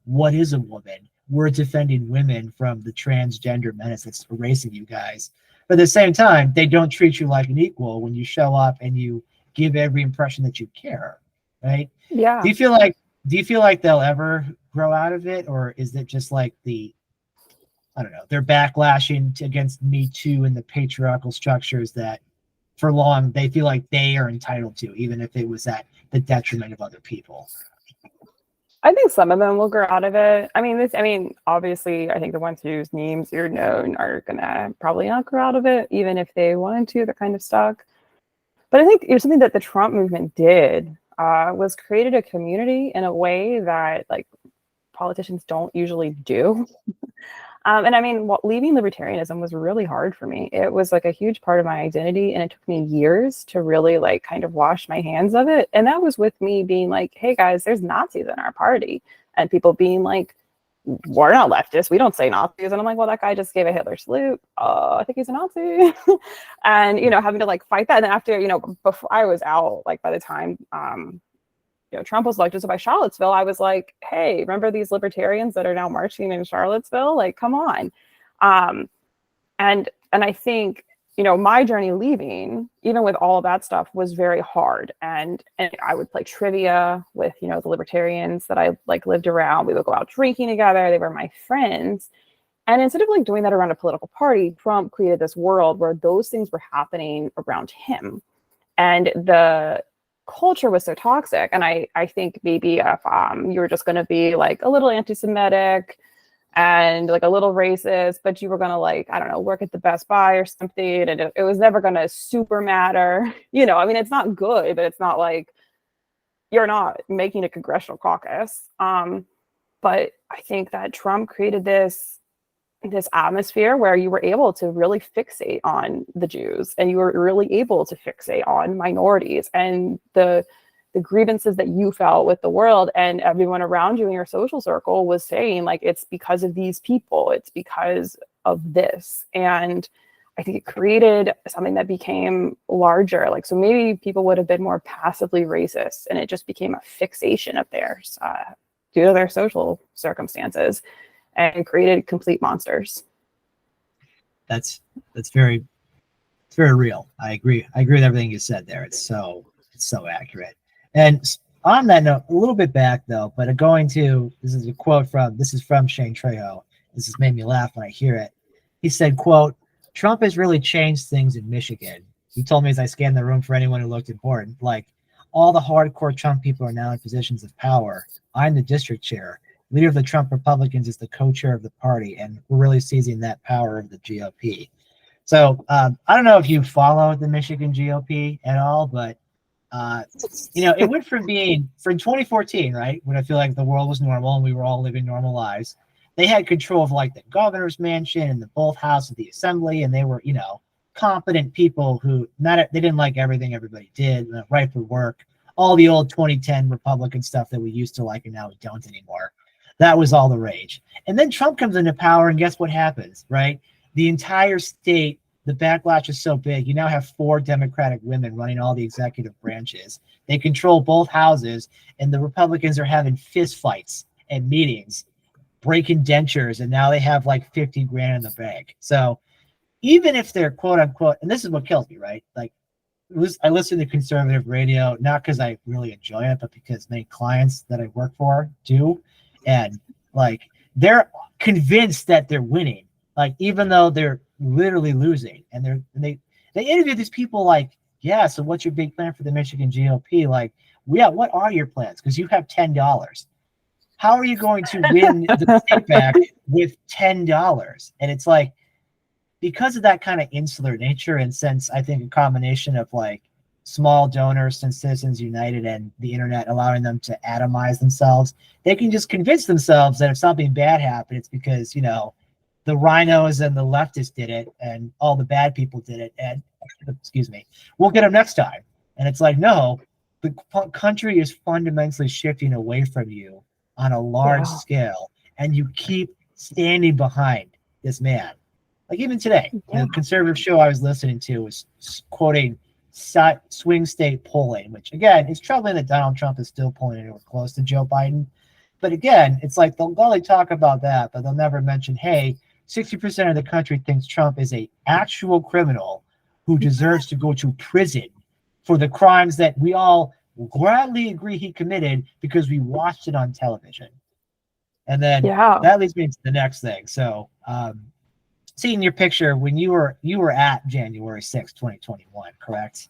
what is a woman? We're defending women from the transgender menace that's erasing you guys. But at the same time, they don't treat you like an equal when you show up and you give every impression that you care, right? Yeah. Do you feel like they'll ever grow out of it, or is it just like I don't know, they're backlashing against Me Too and the patriarchal structures that for long they feel like they are entitled to, even if it was at the detriment of other people? I think some of them will grow out of it. Obviously, I think the ones whose names you're known are gonna probably not grow out of it, even if they wanted to. They're kind of stuck. But I think something that the Trump movement did was created a community in a way that like politicians don't usually do. Leaving libertarianism was really hard for me. It was like a huge part of my identity, and it took me years to really like kind of wash my hands of it. And that was with me being like, hey guys, there's Nazis in our party. And people being like, we're not leftists, we don't say Nazis. And I'm like, well, that guy just gave a Hitler salute. I think he's a Nazi. And, having to like fight that. And then after, before I was out, like by the time, Trump was elected. So by Charlottesville, I was like, hey, remember these libertarians that are now marching in Charlottesville? Like, come on. And I think, my journey leaving, even with all of that stuff, was very hard. And I would play trivia with, the libertarians that I like lived around. We would go out drinking together. They were my friends. And instead of like doing that around a political party, Trump created this world where those things were happening around him. And the culture was so toxic. And I think maybe if you were just going to be like a little anti-Semitic and like a little racist, but you were going to like, I don't know, work at the Best Buy or something, and it was never going to super matter. It's not good, but it's not like you're not making a congressional caucus. But I think that Trump created this atmosphere where you were able to really fixate on the Jews, and you were really able to fixate on minorities and the grievances that you felt with the world, and everyone around you in your social circle was saying like, it's because of these people, it's because of this. And I think it created something that became larger. Like, so maybe people would have been more passively racist, and it just became a fixation of theirs due to their social circumstances, and created complete monsters. It's very real. I agree with everything you said there. It's so accurate. And on that note, a little bit back though, but this is a quote from Shane Trejo. This has made me laugh when I hear it. He said, quote, "Trump has really changed things in Michigan. He told me as I scanned the room for anyone who looked important, like, all the hardcore Trump people are now in positions of power. I'm the district chair. Leader of the Trump Republicans is the co-chair of the party, and we're really seizing that power of the GOP." So I don't know if you follow the Michigan GOP at all, but it went from being from 2014, right, when I feel like the world was normal and we were all living normal lives. They had control of like the governor's mansion and the both house of the assembly, and they were, competent people who they didn't like everything everybody did, right for work, all the old 2010 Republican stuff that we used to like and now we don't anymore. That was all the rage. And then Trump comes into power, and guess what happens, right? The entire state, the backlash is so big. You now have 4 Democratic women running all the executive branches. They control both houses, and the Republicans are having fist fights at meetings, breaking dentures, and now they have like 50 grand in the bank. So even if they're quote unquote, and this is what kills me, right? Like, I listen to conservative radio, not because I really enjoy it, but because many clients that I work for do. And like, they're convinced that they're winning, like, even though they're literally losing. And they interview these people like, yeah, so what's your big plan for the Michigan GOP? Like, yeah, what are your plans? Because you have $10. How are you going to win the state back with $10? And it's like, because of that kind of insular nature, and since I think a combination of like small donors since Citizens United and the internet allowing them to atomize themselves, they can just convince themselves that if something bad happened, it's because, the rhinos and the leftists did it and all the bad people did it. And excuse me, we'll get them next time. And it's like, no, the country is fundamentally shifting away from you on a large scale. And you keep standing behind this man. Like even today, the conservative show I was listening to was quoting swing state polling, which again is troubling that Donald Trump is still polling anywhere close to Joe Biden. But again, it's like they'll only talk about that, but they'll never mention, hey, 60% of the country thinks Trump is an actual criminal who deserves to go to prison for the crimes that we all gladly agree he committed because we watched it on television. And then that leads me to the next thing. So, seeing your picture when you were at January 6th, 2021, correct?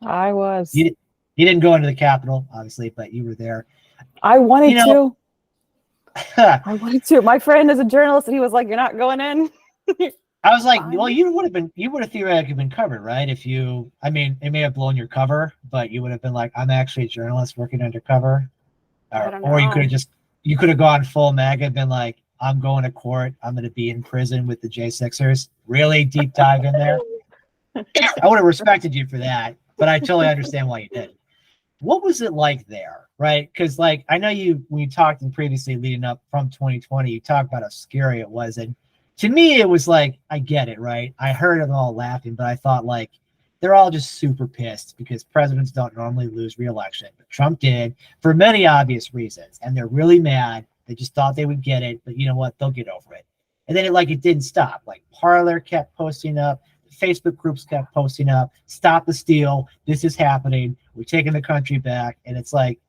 I was. You didn't go into the Capitol, obviously, but you were there. I wanted to. I wanted to. My friend is a journalist, and he was like, "You're not going in." I was like, "Well, you would have theoretically been covered, right? If I mean, it may have blown your cover, but you would have been like, I'm actually a journalist working undercover, or you could have gone full MAGA, been like, I'm going to court. I'm going to be in prison with the J6ers. Really deep dive in there. I would have respected you for that, but I totally understand why you did. What was it like there, right? Because like I know when you talked previously leading up from 2020, you talked about how scary it was, and to me it was like I get it, right? I heard them all laughing, but I thought like they're all just super pissed because presidents don't normally lose re-election, but Trump did for many obvious reasons, and they're really mad. They just thought they would get it, but you know what? They'll get over it. And then it didn't stop. Like Parler kept posting up, Facebook groups kept posting up, stop the steal. This is happening. We're taking the country back. And it's like,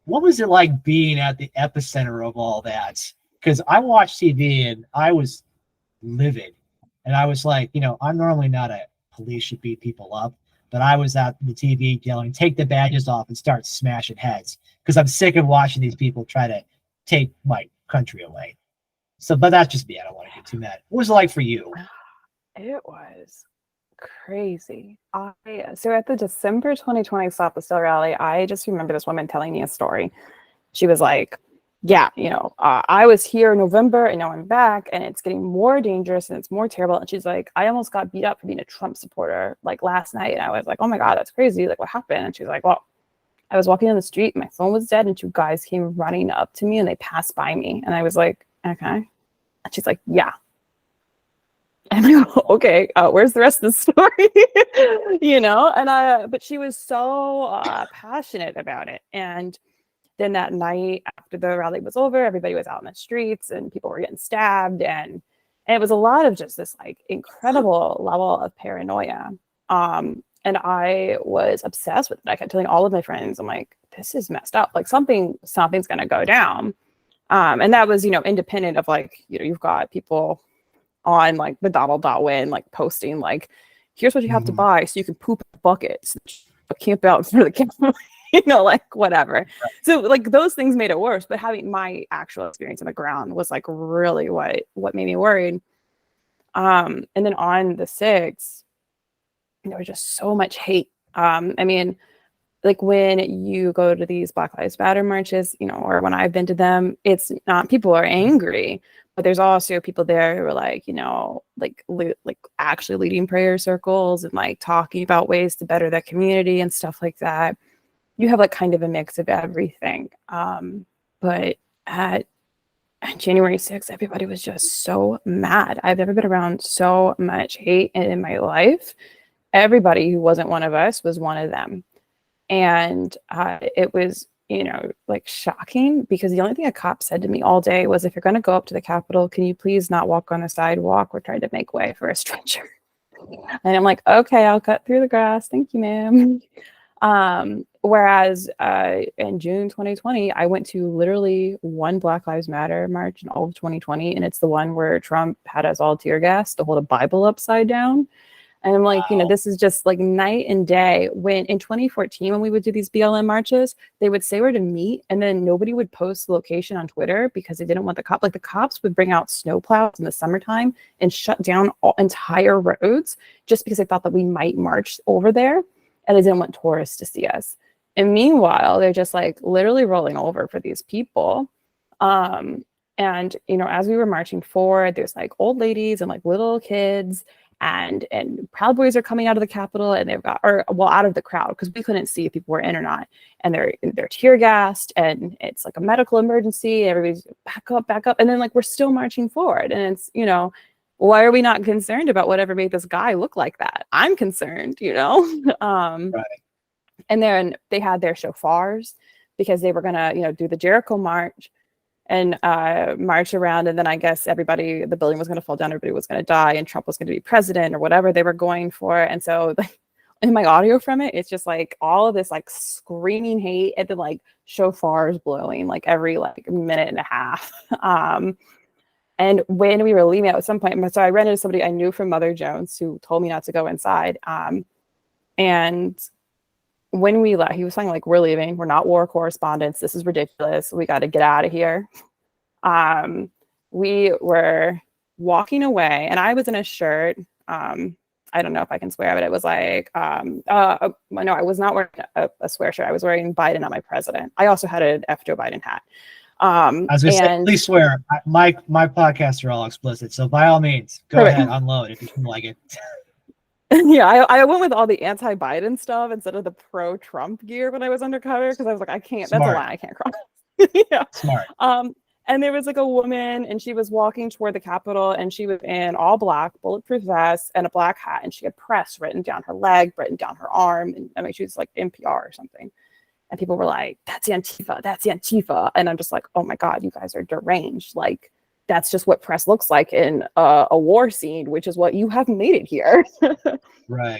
what was it like being at the epicenter of all that? Because I watched TV and I was livid. And I was like, I'm normally not a police should beat people up, but I was at the TV yelling, take the badges off and start smashing heads. Because I'm sick of watching these people try to take my country away. So, but that's just me. I don't want to get too mad. What was it like for you? It was crazy. So at the December 2020 Stop the Steal rally, I just remember this woman telling me a story. She was like, yeah, I was here in November and now I'm back and it's getting more dangerous and it's more terrible. And she's like, I almost got beat up for being a Trump supporter like last night. And I was like, oh my God, that's crazy. Like what happened? And she's like, well, I was walking on the street, my phone was dead, and 2 guys came running up to me and they passed by me. And I was like, okay. And she's like, yeah. And I go, okay, where's the rest of the story? And but she was so passionate about it. And then that night after the rally was over, everybody was out in the streets and people were getting stabbed. And it was a lot of just this like incredible level of paranoia. And I was obsessed with it. I kept telling all of my friends, I'm like, this is messed up. Like something's going to go down. And that was, independent of like, you've got people on like the Donald.win, like posting like, here's what you have to buy so you can poop in buckets, camp out for the camp, like whatever. So like those things made it worse. But having my actual experience on the ground was like really what made me worried. And then on the 6th, there was just so much hate. I mean, like when you go to these Black Lives Matter marches, you know, or when I've been to them, it's not, people are angry, but there's also people there who are like, you know, like actually leading prayer circles and like talking about ways to better their community and stuff like that. You have like kind of a mix of everything. But at January 6th, everybody was just so mad. I've never been around so much hate in my life. Everybody who wasn't one of us was one of them. And it was, you know, like shocking, because the only thing a cop said to me all day was, if you're going to go up to the Capitol, can you please not walk on the sidewalk? We're trying to make way for a stranger. And I'm like, okay, I'll cut through the grass. Thank you, ma'am. Whereas in June 2020, I went to literally one Black Lives Matter march in all of 2020. And it's the one where Trump had us all tear gas to hold a Bible upside down. And I'm like, you know, this is just like night and day. When in 2014, when we would do these BLM marches, they would say where to meet, and then nobody would post the location on Twitter because they didn't want the cops. Like the cops would bring out snowplows in the summertime and shut down all entire roads just because they thought that we might march over there, and they didn't want tourists to see us. And meanwhile, they're just like literally rolling over for these people. And you know, as we were marching forward, there's like old ladies and like little kids. And Proud Boys are coming out of the Capitol, and they've got, or well, out of the crowd, because we couldn't see if people were in or not. And they're tear gassed, and it's like a medical emergency. Everybody's back up, and then like we're still marching forward. And it's, you know, why are we not concerned about whatever made this guy look like that? I'm concerned, you know. Right. And then they had their shofars because they were gonna, you know, do the Jericho march and march around, and then I guess everybody, the building was going to fall down, everybody was going to die, and Trump was going to be president or whatever they were going for. And so in my audio from it, it's just like all of this like screaming hate, and then like shofars blowing like every like minute and a half. And when we were leaving at some point, so I ran into somebody I knew from Mother Jones who told me not to go inside. And when we left, he was saying like, we're leaving, we're not war correspondents, this is ridiculous, we got to get out of here. We were walking away, and I was in a shirt, I don't know if I can swear, but it was like no, I was not wearing a swear shirt. I was wearing Biden, not my president. I also had an F. Joe Biden hat. I was gonna say, please swear. My podcasts are all explicit, so by all means, go ahead, unload if you feel like it. Yeah, I went with all the anti-Biden stuff instead of the pro-Trump gear when I was undercover, because I was like, I can't. Smart. That's a line I can't cross. Yeah. Smart. And there was like a woman, and she was walking toward the Capitol, and she was in all black, bulletproof vest, and a black hat, and she had press written down her leg, written down her arm, and I mean, she was like NPR or something. And people were like, "That's Antifa, that's Antifa," and I'm just like, "Oh my God, you guys are deranged!" Like, that's just what press looks like in a war scene, which is what you have made it here. Right.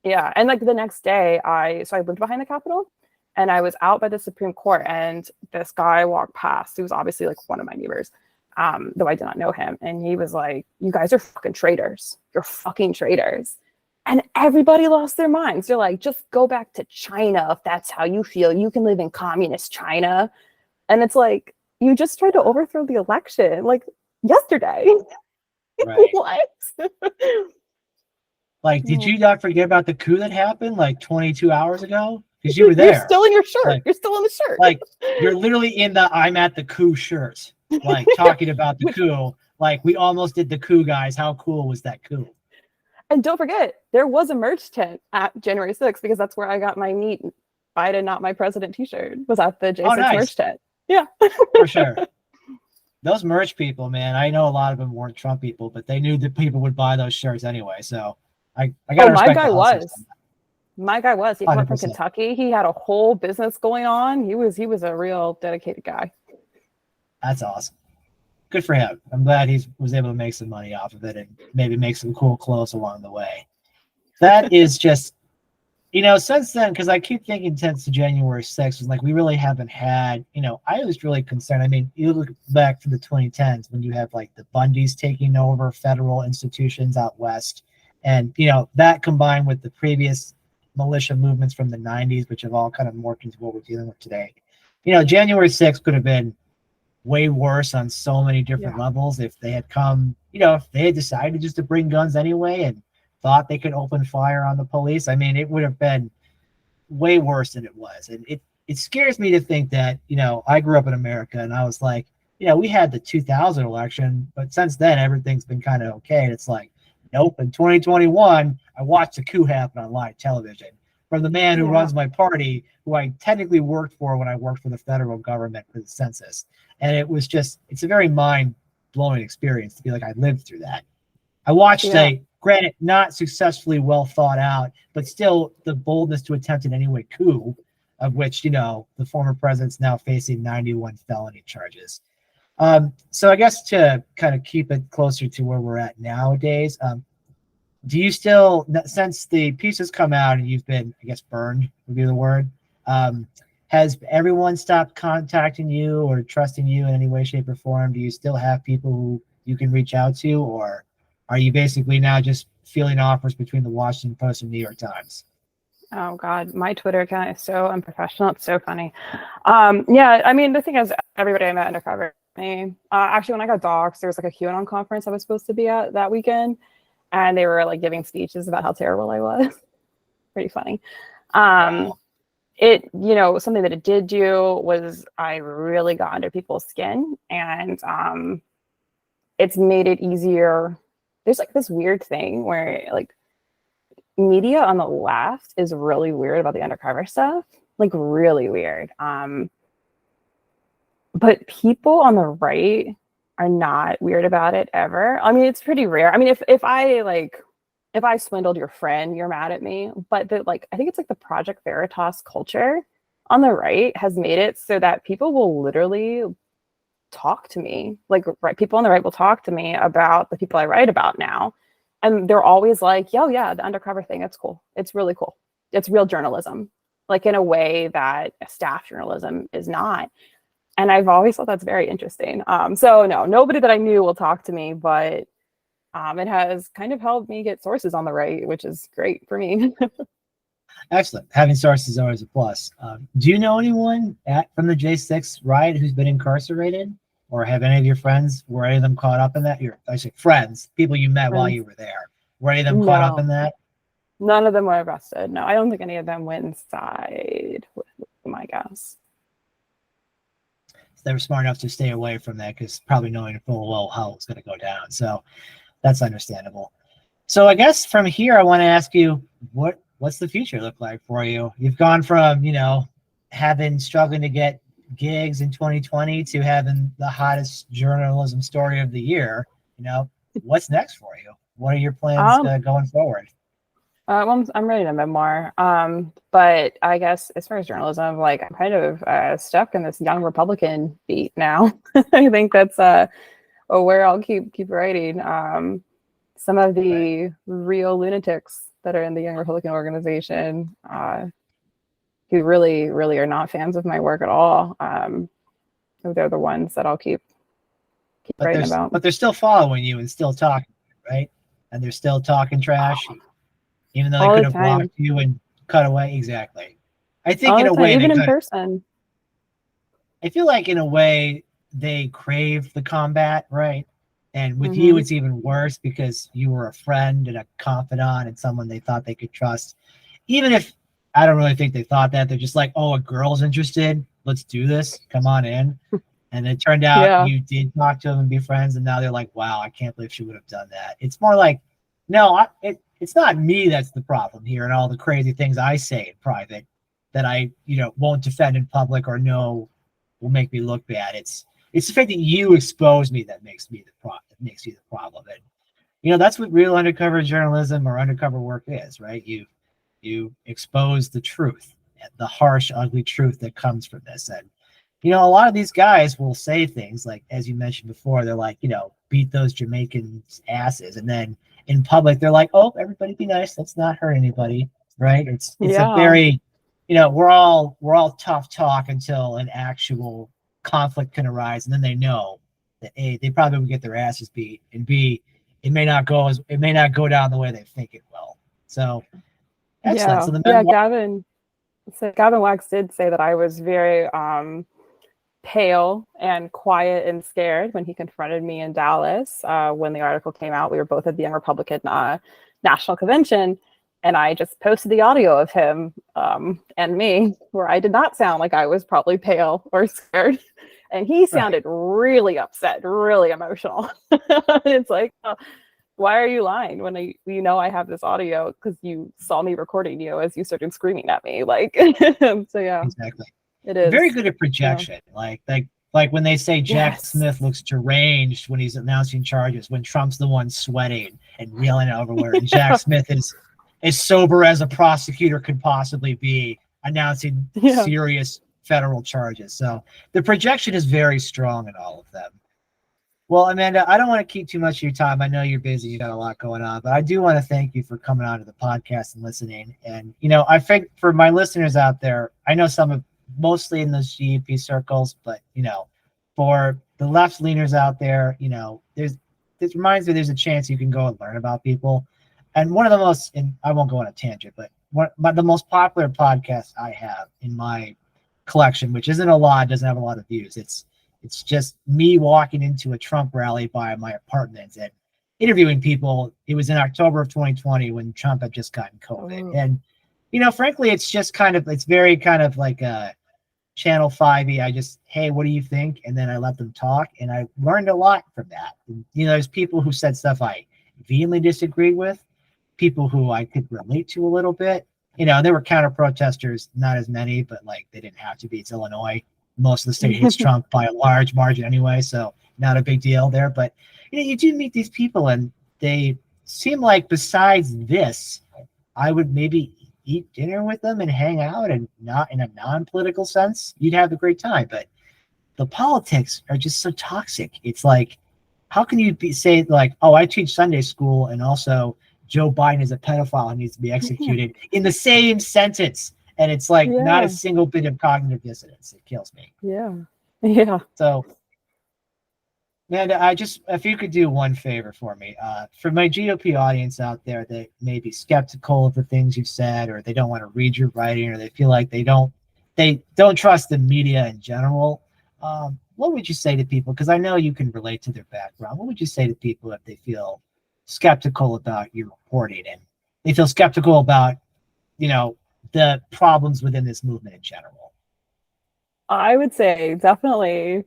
Yeah. And like the next day, I lived behind the Capitol, and I was out by the Supreme Court, and this guy walked past. He was obviously like one of my neighbors, though I did not know him. And he was like, "You guys are fucking traitors. You're fucking traitors." And everybody lost their minds. They're like, "Just go back to China if that's how you feel. You can live in communist China." And it's like, you just tried to overthrow the election like yesterday. Right. What? Like, did you not forget about the coup that happened like 22 hours ago? Because you were there. You're still in your shirt. Like, you're still in the shirt. Like, you're literally in the "I'm at the coup" shirt, like talking about the coup. Like, we almost did the coup, guys. How cool was that coup? And don't forget, there was a merch tent at January 6th, because that's where I got my "Meet Biden, not my president" t-shirt, was at the J6 merch tent. Yeah. For sure. Those merch people, man, I know a lot of them weren't Trump people, but they knew that people would buy those shirts anyway. So I got to respect my guy was. He came up from Kentucky. He had a whole business going on. He was a real dedicated guy. That's awesome. Good for him. I'm glad he was able to make some money off of it and maybe make some cool clothes along the way. That is just, you know, since then, because I keep thinking since January 6th, was like we really haven't had, you know, I was really concerned. I mean, you look back to the 2010s when you have like the Bundys taking over federal institutions out west. And, you know, that combined with the previous militia movements from the 90s, which have all kind of morphed into what we're dealing with today. You know, January 6th could have been, way worse on so many different levels. If they had come, if they had decided just to bring guns anyway and thought they could open fire on the police, I mean, it would have been way worse than it was. And it scares me to think that, I grew up in America and I was like, we had the 2000 election, but since then everything's been kind of okay. And it's like, nope, in 2021, I watched a coup happen on live television from the man who runs my party, who I technically worked for when I worked for the federal government for the census. And it's a very mind-blowing experience to be like, I lived through that. I watched a, granted, not successfully well thought out, but still the boldness to attempt in any way coup, of which, the former president's now facing 91 felony charges. So I guess to kind of keep it closer to where we're at nowadays, do you still, since the piece has come out and you've been, I guess, burned would be the word, has everyone stopped contacting you or trusting you in any way, shape, or form? Do you still have people who you can reach out to, or are you basically now just fielding offers between the Washington Post and New York Times? Oh God, my Twitter account is so unprofessional. It's so funny. Yeah, I mean, the thing is, everybody I met undercover me. Actually, when I got doxxed, there was like a QAnon conference I was supposed to be at that weekend, and they were like giving speeches about how terrible I was. Pretty funny. Wow. It, something that it did do was I really got under people's skin, and it's made it easier. There's like this weird thing where like media on the left is really weird about the undercover stuff, like really weird. But people on the right are not weird about it ever. I mean, it's pretty rare. I mean, if I swindled your friend, you're mad at me. But I think it's like the Project Veritas culture on the right has made it so that people will literally talk to me. People on the right will talk to me about the people I write about now. And they're always like, yo, yeah, the undercover thing, it's cool. It's really cool. It's real journalism, like in a way that staff journalism is not. And I've always thought that's very interesting. So no, nobody that I knew will talk to me, but it has kind of helped me get sources on the right, which is great for me. Excellent. Having sources is always a plus. Do you know anyone from the J6 riot who's been incarcerated? Or have any of your friends, were any of them caught up in that? I say friends, people you met while you were there. Were any of them caught up in that? None of them were arrested. No, I don't think any of them went inside, with my guess. They were smart enough to stay away from that because probably knowing full well how it's going to go down. So that's understandable. So I guess from here, I want to ask you, what's the future look like for you? You've gone from, struggling to get gigs in 2020 to having the hottest journalism story of the year. What's next for you? What are your plans going forward? Well, I'm writing a memoir, but I guess as far as journalism, I'm kind of stuck in this young Republican beat now. I think that's where I'll keep writing. Some of the real lunatics that are in the young Republican organization, who really, really are not fans of my work at all. They're the ones that I'll keep writing about. But they're still following you and still talking, right? And they're still talking trash, even though they could have blocked you and cut away. Exactly. I think in a way, even in person. I feel like in a way they crave the combat, right? And with you, it's even worse because you were a friend and a confidant and someone they thought they could trust. Even if I don't really think they thought that. They're just like, oh, a girl's interested. Let's do this. Come on in. And it turned out you did talk to them and be friends. And now they're like, wow, I can't believe she would have done that. It's more like, no, it's not me that's the problem here and all the crazy things I say in private that I, won't defend in public or know will make me look bad. It's the fact that you expose me that makes me the problem. That makes you the problem. And that's what real undercover journalism or undercover work is, right? You expose the truth, the harsh, ugly truth that comes from this. And, a lot of these guys will say things like, as you mentioned before, they're like, beat those Jamaicans' asses. And then in public, they're like, oh, everybody be nice. Let's not hurt anybody. Right. It's a very, we're all tough talk until an actual conflict can arise. And then they know that A, they probably will get their asses beat, and B, it may not go down the way they think it will. So excellent. Yeah. So Gavin Wax did say that I was very pale and quiet and scared when he confronted me in Dallas. When the article came out, we were both at the Young Republican National Convention, and I just posted the audio of him and me, where I did not sound like I was probably pale or scared. And he sounded really upset, really emotional. It's like, why are you lying when I have this audio, because you saw me recording you as you started screaming at me? Like, so yeah. Exactly. It is very good at projection. Yeah. Like when they say Jack Smith looks deranged when he's announcing charges, when Trump's the one sweating and yelling everywhere, and Jack Smith is as sober as a prosecutor could possibly be, announcing serious federal charges. So the projection is very strong in all of them. Well, Amanda, I don't want to keep too much of your time. I know you're busy. You got a lot going on, but I do want to thank you for coming on to the podcast and listening. And, I think for my listeners out there, I know some of mostly in those GEP circles, but, for the left leaners out there, this reminds me there's a chance you can go and learn about people. And one of the most, and I won't go on a tangent, but the most popular podcast I have in my collection, which isn't a lot, doesn't have a lot of views. It's just me walking into a Trump rally by my apartment and interviewing people. It was in October of 2020 when Trump had just gotten COVID. And, frankly, it's just it's very kind of like a Channel 5-y. I just, hey, what do you think? And then I let them talk. And I learned a lot from that. And, there's people who said stuff I vehemently disagreed with, people who I could relate to a little bit. There were counter protesters, not as many, but they didn't have to be. It's Illinois. Most of the state hates Trump by a large margin anyway, so not a big deal there. But you do meet these people, and they seem like, besides this, I would maybe eat dinner with them and hang out, and not in a non-political sense. You'd have a great time, but the politics are just so toxic. It's like, how can you say oh, I teach Sunday school, and also Joe Biden is a pedophile and needs to be executed in the same sentence? And it's not a single bit of cognitive dissonance. It kills me. Yeah. So, Amanda, if you could do one favor for me, for my GOP audience out there that may be skeptical of the things you've said, or they don't want to read your writing, or they feel like they don't trust the media in general, what would you say to people? Because I know you can relate to their background. What would you say to people if they feel skeptical about your reporting, and they feel skeptical about, the problems within this movement in general? I would say definitely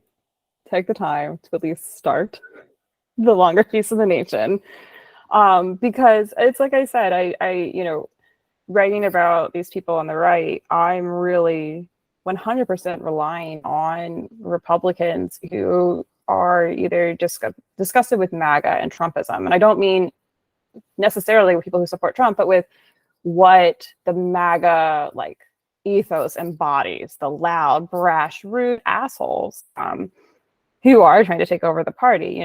take the time to at least start the longer piece of the nation. Because it's like I said, I writing about these people on the right, I'm really 100% relying on Republicans who are either disgusted with MAGA and Trumpism. And I don't mean necessarily with people who support Trump, but with what the MAGA ethos embodies, the loud, brash, rude assholes who are trying to take over the party.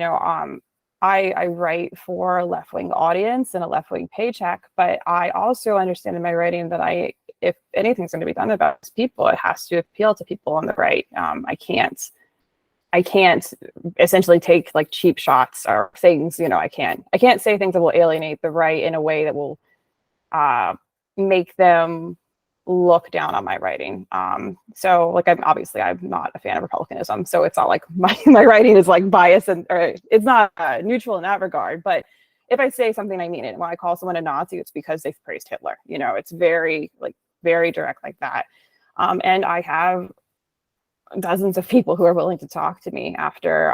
I write for a left-wing audience and a left-wing paycheck, but I also understand in my writing that if anything's going to be done about these people, it has to appeal to people on the right. I can't essentially take cheap shots or things. I can't say things that will alienate the right in a way that will make them look down on my writing. So I'm not a fan of Republicanism, so it's not like my writing is biased or it's not neutral in that regard. But if I say something, I mean it. When I call someone a Nazi, it's because they've praised Hitler. It's very very direct like that. And I have dozens of people who are willing to talk to me after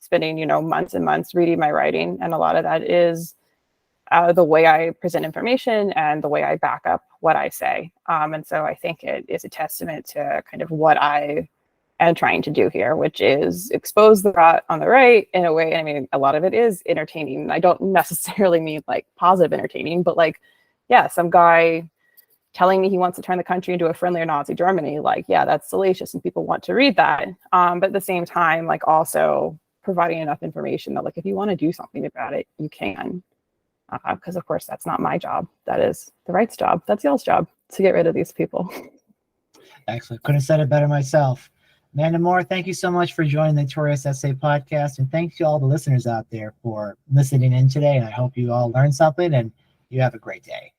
spending months and months reading my writing, and a lot of that is the way I present information and the way I back up what I say. And so I think it is a testament to kind of what I am trying to do here, which is expose the rot on the right in a way. I mean, a lot of it is entertaining. I don't necessarily mean positive entertaining, but some guy telling me he wants to turn the country into a friendlier Nazi Germany, that's salacious and people want to read that. But at the same time, also providing enough information that if you want to do something about it, you can. Because of course that's not my job. That is the right's job. That's y'all's job, to get rid of these people. Excellent. Couldn't have said it better myself. Amanda Moore, thank you so much for joining the NotoriousSA podcast, and thanks to all the listeners out there for listening in today. And I hope you all learned something, and you have a great day.